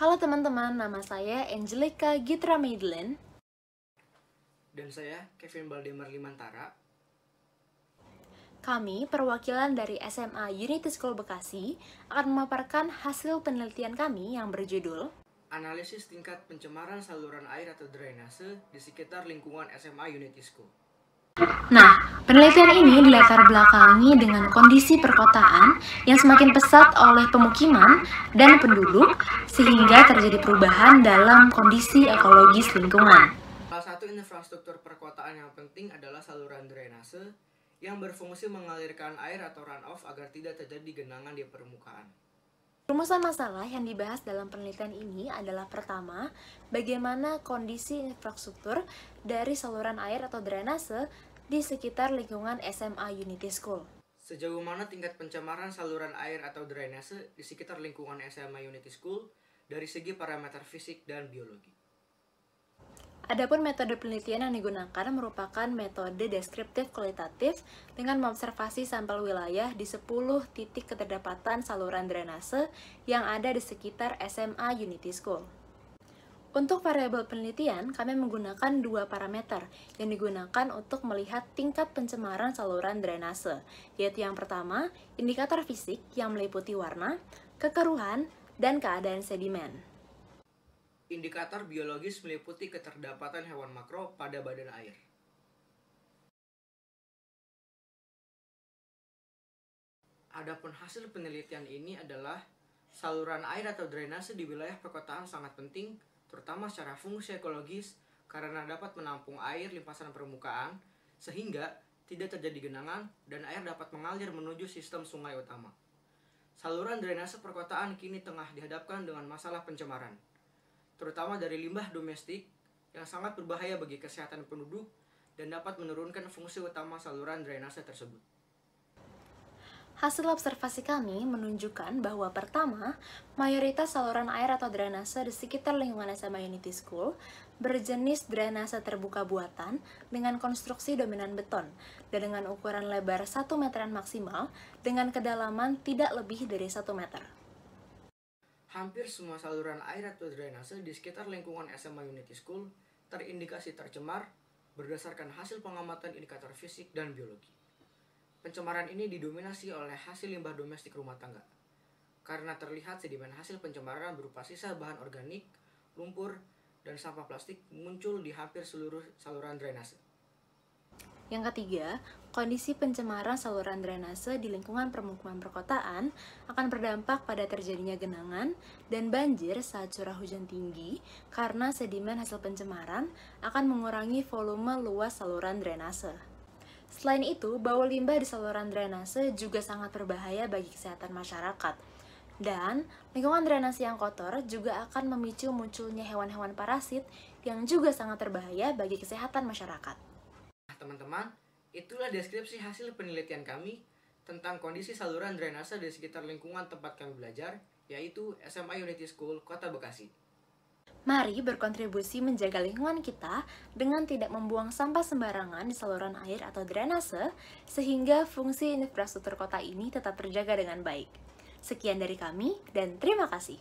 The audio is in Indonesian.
Halo teman-teman, nama saya Angelica Gitra Madeline. Dan saya Kevin Baldemar Limantara. Kami, perwakilan dari SMA Unity School Bekasi, akan memaparkan hasil penelitian kami yang berjudul Analisis tingkat pencemaran saluran air atau drainase di sekitar lingkungan SMA Unity School. Nah, penelitian ini dilatar belakangi dengan kondisi perkotaan yang semakin pesat oleh pemukiman dan penduduk sehingga terjadi perubahan dalam kondisi ekologis lingkungan. Salah satu infrastruktur perkotaan yang penting adalah saluran drainase yang berfungsi mengalirkan air atau runoff agar tidak terjadi genangan di permukaan. Rumusan masalah yang dibahas dalam penelitian ini adalah pertama, bagaimana kondisi infrastruktur dari saluran air atau drainase di sekitar lingkungan SMA Unity School. Sejauh mana tingkat pencemaran saluran air atau drainase di sekitar lingkungan SMA Unity School dari segi parameter fisik dan biologi. Adapun metode penelitian yang digunakan merupakan metode deskriptif kualitatif dengan mengobservasi sampel wilayah di 10 titik keterdapatan saluran drainase yang ada di sekitar SMA Unity School. Untuk variabel penelitian, kami menggunakan dua parameter yang digunakan untuk melihat tingkat pencemaran saluran drainase, yaitu yang pertama, indikator fisik yang meliputi warna, kekeruhan, dan keadaan sedimen. Indikator biologis meliputi keterdapatan hewan makro pada badan air. Adapun hasil penelitian ini adalah saluran air atau drainase di wilayah perkotaan sangat penting, terutama secara fungsi ekologis karena dapat menampung air limpasan permukaan sehingga tidak terjadi genangan dan air dapat mengalir menuju sistem sungai utama. Saluran drainase perkotaan kini tengah dihadapkan dengan masalah pencemaran, terutama dari limbah domestik yang sangat berbahaya bagi kesehatan penduduk dan dapat menurunkan fungsi utama saluran drainase tersebut. Hasil observasi kami menunjukkan bahwa pertama, mayoritas saluran air atau drainase di sekitar lingkungan SMA Unity School berjenis drainase terbuka buatan dengan konstruksi dominan beton dan dengan ukuran lebar 1 meteran maksimal dengan kedalaman tidak lebih dari 1 meter. Hampir semua saluran air atau drainase di sekitar lingkungan SMA Unity School terindikasi tercemar berdasarkan hasil pengamatan indikator fisik dan biologi. Pencemaran ini didominasi oleh hasil limbah domestik rumah tangga, karena terlihat sedimen hasil pencemaran berupa sisa bahan organik, lumpur, dan sampah plastik muncul di hampir seluruh saluran drainase. Yang ketiga, kondisi pencemaran saluran drainase di lingkungan permukiman perkotaan akan berdampak pada terjadinya genangan dan banjir saat curah hujan tinggi karena sedimen hasil pencemaran akan mengurangi volume luas saluran drainase. Selain itu, bau limbah di saluran drainase juga sangat berbahaya bagi kesehatan masyarakat. Dan lingkungan drainase yang kotor juga akan memicu munculnya hewan-hewan parasit yang juga sangat berbahaya bagi kesehatan masyarakat. Teman-teman, itulah deskripsi hasil penelitian kami tentang kondisi saluran drainase di sekitar lingkungan tempat kami belajar, yaitu SMA Unity School, Kota Bekasi. Mari berkontribusi menjaga lingkungan kita dengan tidak membuang sampah sembarangan di saluran air atau drainase, sehingga fungsi infrastruktur kota ini tetap terjaga dengan baik. Sekian dari kami, dan terima kasih.